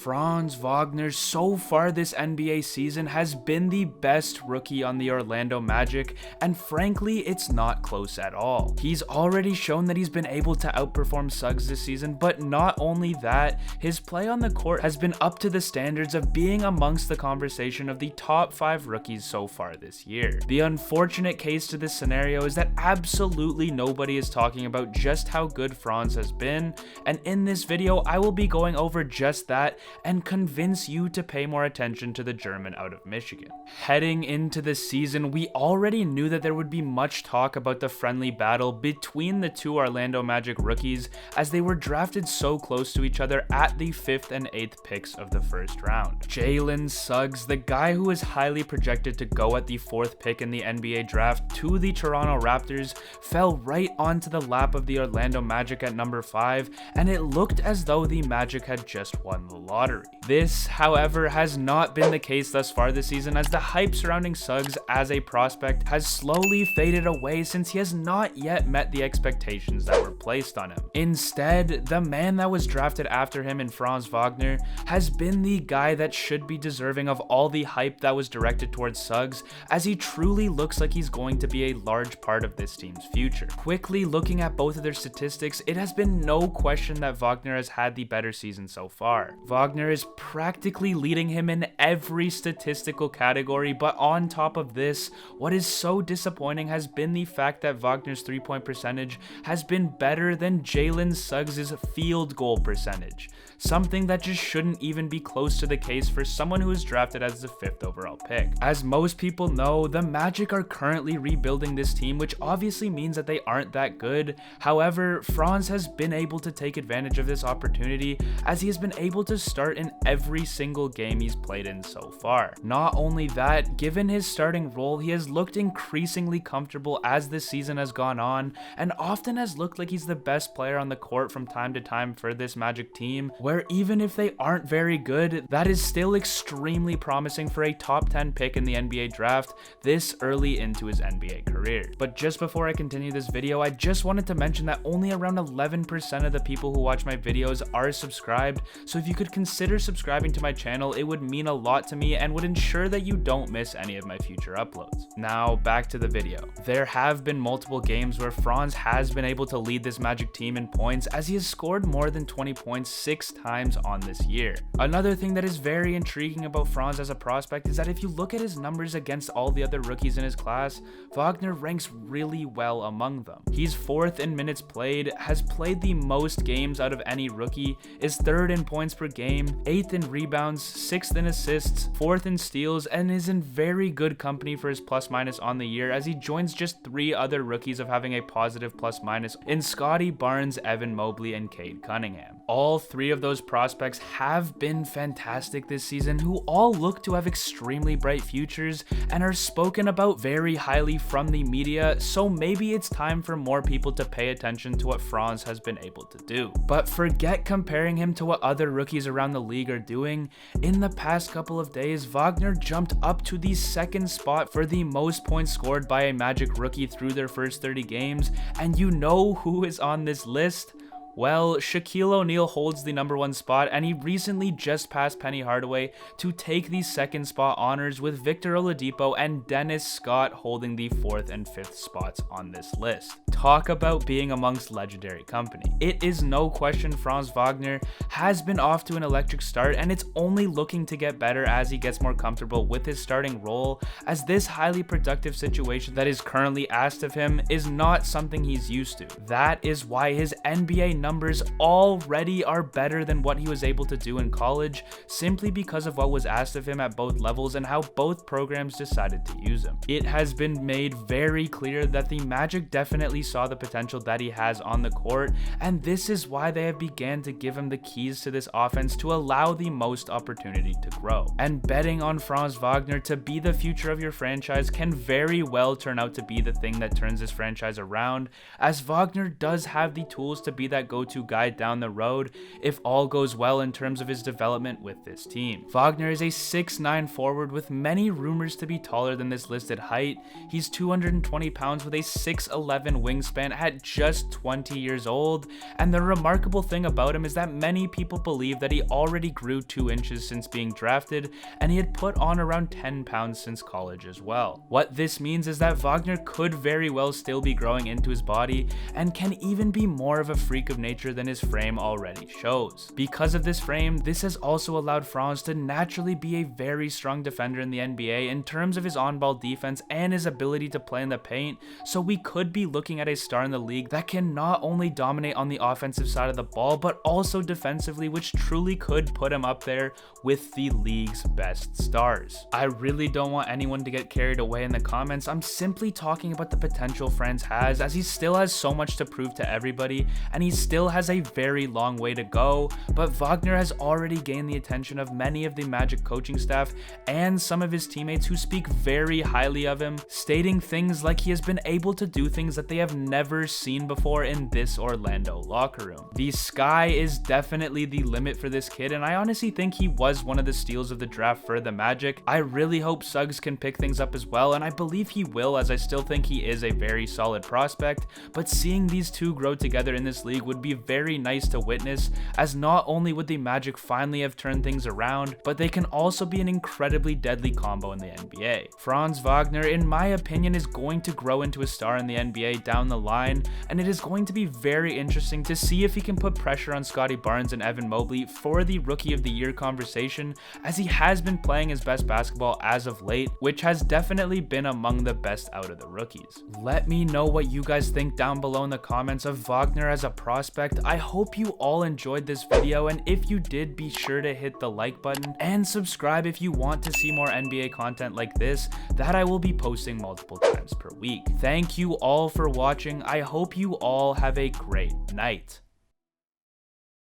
Franz Wagner so far this NBA season has been the best rookie on the Orlando Magic, and frankly, it's not close at all. He's already shown that he's been able to outperform Suggs this season, but not only that, his play on the court has been up to the standards of being amongst the conversation of the top 5 rookies so far this year. The unfortunate case to this scenario is that absolutely nobody is talking about just how good Franz has been, and in this video, I will be going over just that and convince you to pay more attention to the German out of Michigan. Heading into the season, we already knew that there would be much talk about the friendly battle between the two Orlando Magic rookies as they were drafted so close to each other at the 5th and 8th picks of the first round. Jalen Suggs, the guy who is highly projected to go at the 4th pick in the NBA draft to the Toronto Raptors, fell right onto the lap of the Orlando Magic at number 5, and it looked as though the Magic had just won the lottery. This, however, has not been the case thus far this season, as the hype surrounding Suggs as a prospect has slowly faded away since he has not yet met the expectations that were placed on him. Instead, the man that was drafted after him in Franz Wagner has been the guy that should be deserving of all the hype that was directed towards Suggs, as he truly looks like he's going to be a large part of this team's future. Quickly looking at both of their statistics, it has been no question that Wagner has had the better season so far. Wagner is practically leading him in every statistical category, but on top of this, what is so disappointing has been the fact that Wagner's 3-point percentage has been better than Jalen Suggs' field goal percentage, something that just shouldn't even be close to the case for someone who was drafted as the 5th overall pick. As most people know, the Magic are currently rebuilding this team, which obviously means that they aren't that good. However, Franz has been able to take advantage of this opportunity as he has been able to start in every single game he's played in so far. Not only that, given his starting role, he has looked increasingly comfortable as this season has gone on, and often has looked like he's the best player on the court from time to time for this Magic team, where even if they aren't very good, that is still extremely promising for a top 10 pick in the NBA draft this early into his NBA career. But just before I continue this video, I just wanted to mention that only around 11% of the people who watch my videos are subscribed, so if you could consider subscribing to my channel, it would mean a lot to me and would ensure that you don't miss any of my future uploads. Now back to the video. There have been multiple games where Franz has been able to lead this Magic team in points, as he has scored more than 20 points 6 times on this year. Another thing that is very intriguing about Franz as a prospect is that if you look at his numbers against all the other rookies in his class, Wagner ranks really well among them. He's 4th in minutes played, has played the most games out of any rookie, is 3rd in points per game, 8th in rebounds, 6th in assists, 4th in steals, and is in very good company for his plus minus on the year, as he joins just 3 other rookies of having a positive plus minus in Scotty Barnes, Evan Mobley, and Cade Cunningham. All 3 of those prospects have been fantastic this season, who all look to have extremely bright futures and are spoken about very highly from the media, so maybe it's time for more people to pay attention to what Franz has been able to do. But forget comparing him to what other rookies around the league are doing. In the past couple of days, Wagner jumped up to the 2nd spot for the most points scored by a Magic rookie through their first 30 games, and you know who is on this list? Well, Shaquille O'Neal holds the number 1 spot, and he recently just passed Penny Hardaway to take the 2nd spot honors, with Victor Oladipo and Dennis Scott holding the 4th and 5th spots on this list. Talk about being amongst legendary company. It is no question Franz Wagner has been off to an electric start, and it's only looking to get better as he gets more comfortable with his starting role, as this highly productive situation that is currently asked of him is not something he's used to. That is why his NBA numbers already are better than what he was able to do in college, simply because of what was asked of him at both levels and how both programs decided to use him. It has been made very clear that the Magic definitely saw the potential that he has on the court, and this is why they have began to give him the keys to this offense to allow the most opportunity to grow. And betting on Franz Wagner to be the future of your franchise can very well turn out to be the thing that turns this franchise around, as Wagner does have the tools to be that go-to guy down the road if all goes well in terms of his development with this team. Wagner is a 6'9" forward with many rumors to be taller than this listed height. He's 220 pounds with a 6'11" wingspan at just 20 years old, and the remarkable thing about him is that many people believe that he already grew 2 inches since being drafted, and he had put on around 10 pounds since college as well. What this means is that Wagner could very well still be growing into his body and can even be more of a freak of nature than his frame already shows. Because of this frame, this has also allowed Franz to naturally be a very strong defender in the NBA in terms of his on-ball defense and his ability to play in the paint, so we could be looking at a star in the league that can not only dominate on the offensive side of the ball, but also defensively, which truly could put him up there with the league's best stars. I really don't want anyone to get carried away in the comments. I'm simply talking about the potential Franz has, as he still has so much to prove to everybody, and he still has a very long way to go, but Wagner has already gained the attention of many of the Magic coaching staff and some of his teammates who speak very highly of him, stating things like he has been able to do things that they have never seen before in this Orlando locker room. The sky is definitely the limit for this kid, and I honestly think he was one of the steals of the draft for the Magic. I really hope Suggs can pick things up as well, and I believe he will, as I still think he is a very solid prospect, but seeing these two grow together in this league would be very nice to witness, as not only would the Magic finally have turned things around, but they can also be an incredibly deadly combo in the NBA. Franz Wagner, in my opinion, is going to grow into a star in the NBA down the line, and it is going to be very interesting to see if he can put pressure on Scottie Barnes and Evan Mobley for the Rookie of the Year conversation, as he has been playing his best basketball as of late, which has definitely been among the best out of the rookies. Let me know what you guys think down below in the comments of Wagner as a prospect. I hope you all enjoyed this video, and if you did, be sure to hit the like button and subscribe if you want to see more NBA content like this that I will be posting multiple times per week. Thank you all for watching. I hope you all have a great night.